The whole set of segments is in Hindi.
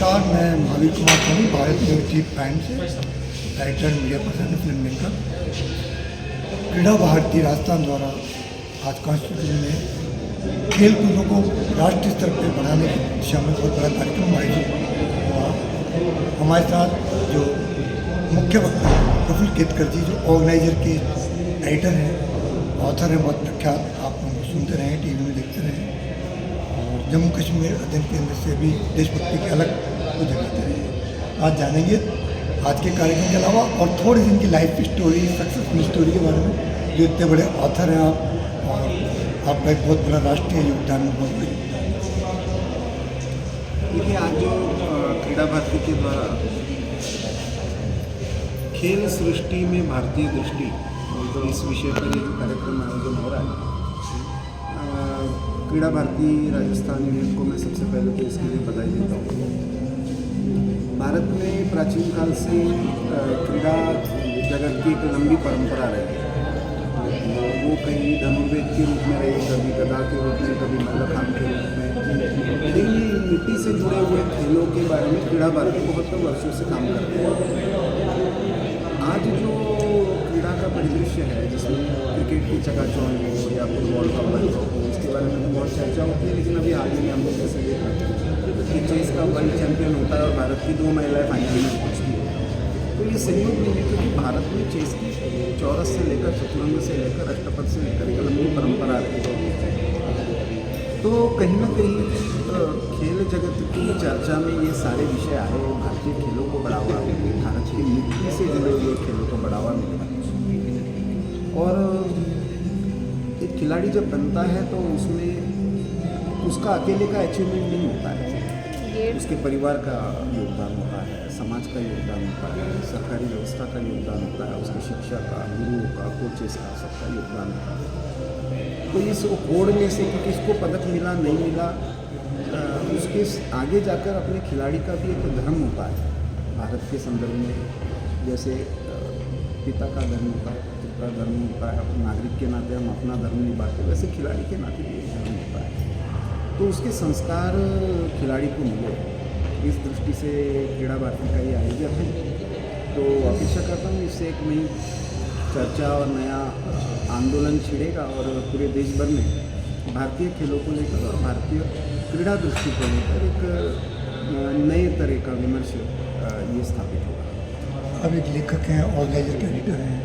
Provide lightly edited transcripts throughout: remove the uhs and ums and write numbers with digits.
नमस्कार, मैं महावीर कुमार सोनी, भारत न्यूज चीफ पैंट से writer media person film maker. क्रीड़ा भारती राजस्थान द्वारा आज कॉन्स्टिट्यूशन में खेल कूदों को राष्ट्रीय स्तर पर बढ़ाने की दिशा में बहुत बड़ा कार्यक्रम आयोजित हुआ। हमारे साथ जो मुख्य वक्ता है प्रफुल्ल केतकर जी, जो ऑर्गेनाइजर के राइटर हैं, ऑथर हैं, बहुत प्रख्यात, आप उनको सुनते रहें, टीवी में देखते रहें। और जम्मू कश्मीर अध्ययन केंद्र से भी देशभक्ति के अलग को जगाते रहे। आज जानेंगे आज के कार्यक्रम के अलावा और थोड़ी सी इनकी लाइफ स्टोरी, सक्सेसफुल स्टोरी के बारे में। जो इतने बड़े ऑथर हैं आप, और आपका एक बहुत बड़ा राष्ट्रीय योगदान, बहुत बड़ी। देखिए, आज जो क्रीड़ा भारती के द्वारा खेल सृष्टि में भारतीय दृष्टि, तो इस विषय पर ये जो कार्यक्रम आयोजन हो रहा है, क्रीड़ा भारती राजस्थान यूनिट को मैं सबसे पहले तो इसके लिए बधाई देता हूँ। भारत में प्राचीन काल से क्रीड़ा जगत की एक लंबी परंपरा रही है। वो कहीं धनुर्वेद के रूप में रही, कभी गदा के रूप में, कभी मल्लखांब के रूप में। लेकिन ये मिट्टी से जुड़े हुए खेलों के बारे में क्रीड़ा भारती बहुत वर्षों से काम करते हैं। आज जो क्रीड़ा का परिदृश्य है, जिसमें क्रिकेट की चकाचौंध हो या फुटबॉल का वर्ल्ड कप हो, इसके बारे में तो बहुत चर्चा होती है। लेकिन अभी हाल ही में हम लोग कैसे देख रहे हैं कि चेस का वर्ल्ड चैंपियन होता है और भारत की 2 महिलाएं फाइनल में पहुँचती है। तो ये संयोग नहीं है, क्योंकि भारत में चेस की चौरस से लेकर, चतुरंग से लेकर, अष्टपद से लेकर एक लंबी परंपरा रही है। तो कहीं ना कहीं खेल जगत की चर्चा में ये सारे विषय आए, भारतीय खेलों को बढ़ावा, भारत की मिट्टी से जुड़े हुए खेलों को बढ़ावा मिला। और एक खिलाड़ी जब बनता है तो उसमें उसका अकेले का अचीवमेंट नहीं होता है, उसके परिवार का योगदान होता है, समाज का योगदान होता है, सरकारी व्यवस्था का योगदान होता है, उसकी शिक्षा का, गुरुओं का, कोचेस का, सबका योगदान होता है। तो इस होड़ में से कि किसको पदक मिला नहीं मिला, उसके आगे जाकर अपने खिलाड़ी का भी एक धर्म होता है। भारत के संदर्भ में जैसे पिता का धर्म होता है, पुत्र का धर्म होता है, अपने नागरिक के नाते हम अपना धर्म निभाते हैं, वैसे खिलाड़ी के नाते भी एक धर्म होता है। तो उसके संस्कार खिलाड़ी को मिले, इस दृष्टि से क्रीड़ा भारती का ये आयोजन है। तो अपेक्षा करता हूँ इससे एक नई चर्चा और नया आंदोलन छिड़ेगा और पूरे देश भर में भारतीय खेलों को लेकर और भारतीय क्रीड़ा दृष्टि को लेकर एक नए तरह का विमर्श ये स्थापित होगा। अब एक लेखक हैं, ऑर्गेनाइजर के एडिटर हैं,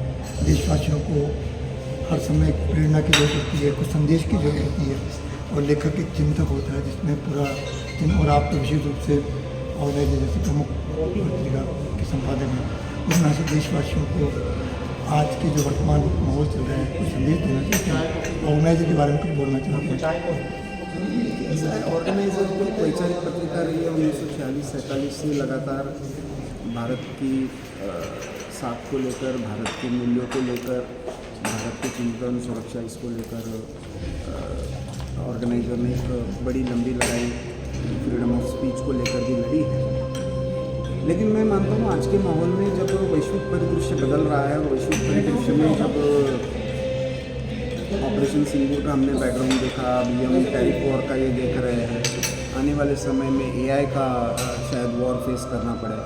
देशवासियों को हर समय एक प्रेरणा की जरूरत होती है, कुछ संदेश की जरूरत होती है। और लेखक एक चिंतक होता है जिसमें पूरा दिन, और आप तो विशेष रूप से ऑर्गेनाइजर जैसे प्रमुख पत्रिका के संपादक हैं, उस तरह से देशवासियों को आज के जो वर्तमान माहौल चल रहा है कुछ संदेश देना चाहते हैं। ऑर्गेनाइजर के बारे में कुछ बोलना चाहते हैं। ऐसा है, ऑर्गेनाइजर तो वैचारिक पत्रिका रही है 1946-47 से लगातार भारत की साख को लेकर, भारत के मूल्यों को लेकर, भारत के चिंतन, सुरक्षा, इसको लेकर ऑर्गेनाइजर ने एक बड़ी लंबी लड़ाई फ्रीडम ऑफ स्पीच को लेकर भी लड़ी है। लेकिन मैं मानता हूँ आज के माहौल में जब वैश्विक परिदृश्य बदल रहा है, वैश्विक परिदृश्य में जब ऑपरेशन सिंदूर का हमने बैकग्राउंड देखा, अभी हम टैरिफ वॉर का ये देख रहे हैं, आने वाले समय में AI का शायद वॉर फेस करना पड़े।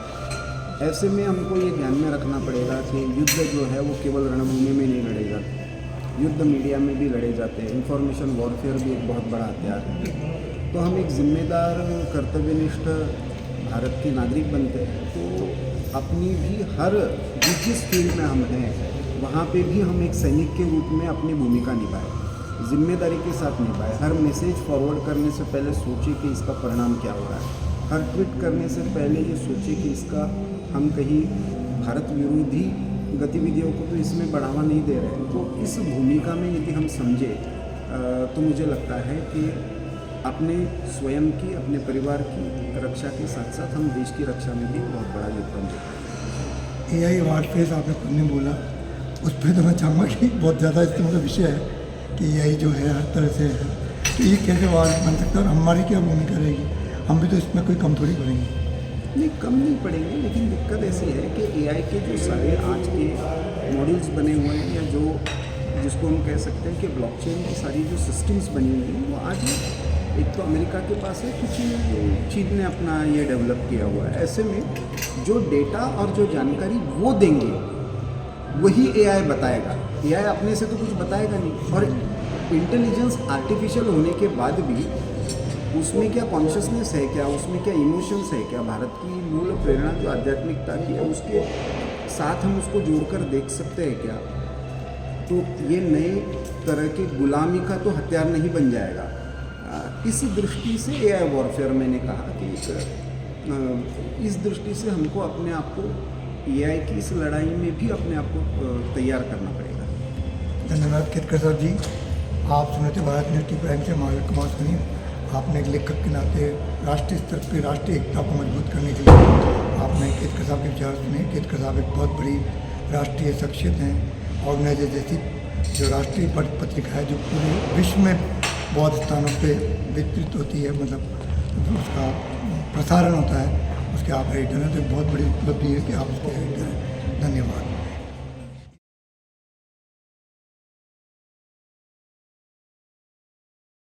ऐसे में हमको ये ध्यान में रखना पड़ेगा कि युद्ध जो है वो केवल रणभूमि में नहीं लड़े जाते, युद्ध मीडिया में भी लड़े जाते हैं। इंफॉर्मेशन वॉरफेयर भी एक बहुत बड़ा हथियार है। तो हम एक जिम्मेदार, कर्तव्यनिष्ठ भारत के नागरिक बनते हैं, तो अपनी भी हर जिस फील्ड में हम हैं वहाँ पे भी हम एक सैनिक के रूप में अपनी भूमिका निभाएं, जिम्मेदारी के साथ निभाएं। हर मैसेज फॉरवर्ड करने से पहले सोचिए कि इसका परिणाम क्या हो रहा है। हर ट्वीट करने से पहले ये सोचिए कि इसका हम कहीं भारत विरोधी गतिविधियों को तो इसमें बढ़ावा नहीं दे रहे हैं। तो इस भूमिका में यदि हम समझे तो मुझे लगता है कि अपने स्वयं की, अपने परिवार की रक्षा के साथ साथ हम देश की रक्षा में भी बहुत बड़ा योगदान देते हैं। AI वारफेयर आपने खुद ने बोला, उस पर तो मैं चाहूँगा कि बहुत ज़्यादा इस्तेमाल का विषय है कि AI जो है हर तरह से है, तो ये कैसे वार बन सकता है और हमारी क्या भूमिका रहेगी? हम भी तो इसमें कोई कम थोड़ी पड़ेंगे। नहीं, कम नहीं पड़ेंगे, लेकिन दिक्कत ऐसी है कि AI के जो सारे आज के मॉड्यूल्स बने हुए हैं, या जो जिसको हम कह सकते हैं कि ब्लॉकचेन की सारी जो सिस्टम्स बनी हुई हैं, वो आज एक तो अमेरिका के पास है, कुछ चीन ने अपना ये डेवलप किया हुआ है। ऐसे में जो डेटा और जो जानकारी वो देंगे वही एआई बताएगा। एआई अपने से तो कुछ बताएगा नहीं। और इंटेलिजेंस आर्टिफिशियल होने के बाद भी उसमें क्या कॉन्शियसनेस है, क्या उसमें क्या इमोशंस है, क्या भारत की मूल प्रेरणा जो आध्यात्मिकता की है उसके साथ हम उसको जोड़कर देख सकते हैं क्या? तो ये नए तरह की गुलामी का तो हथियार नहीं बन जाएगा। इस दृष्टि से एआई वॉरफेयर मैंने कहा कि इस दृष्टि से हमको अपने आप को एआई की इस लड़ाई में भी अपने आप को तैयार करना पड़ेगा। धन्यवाद केतकर साहब जी। आप सुने थे भारत न्यूज़ टी प्राइम से महावीर कुमार सोनी। आपने एक लेखक के नाते राष्ट्रीय स्तर पर राष्ट्रीय एकता को मजबूत करने के लिए आपने केतकर साहब के विचार सुने। केतकर साहब एक बहुत बड़ी राष्ट्रीय शख्सियत हैं। ऑर्गेनाइजर जैसी जो राष्ट्रीय पत्रिका है जो पूरे विश्व में बहुत स्थानों पे विस्तृत होती है, मतलब उसका प्रसारण होता है, उसके आप एडिटर हैं। तो बहुत बड़ी उपलब्धि है कि आप उसके एडिटर हैं। धन्यवाद।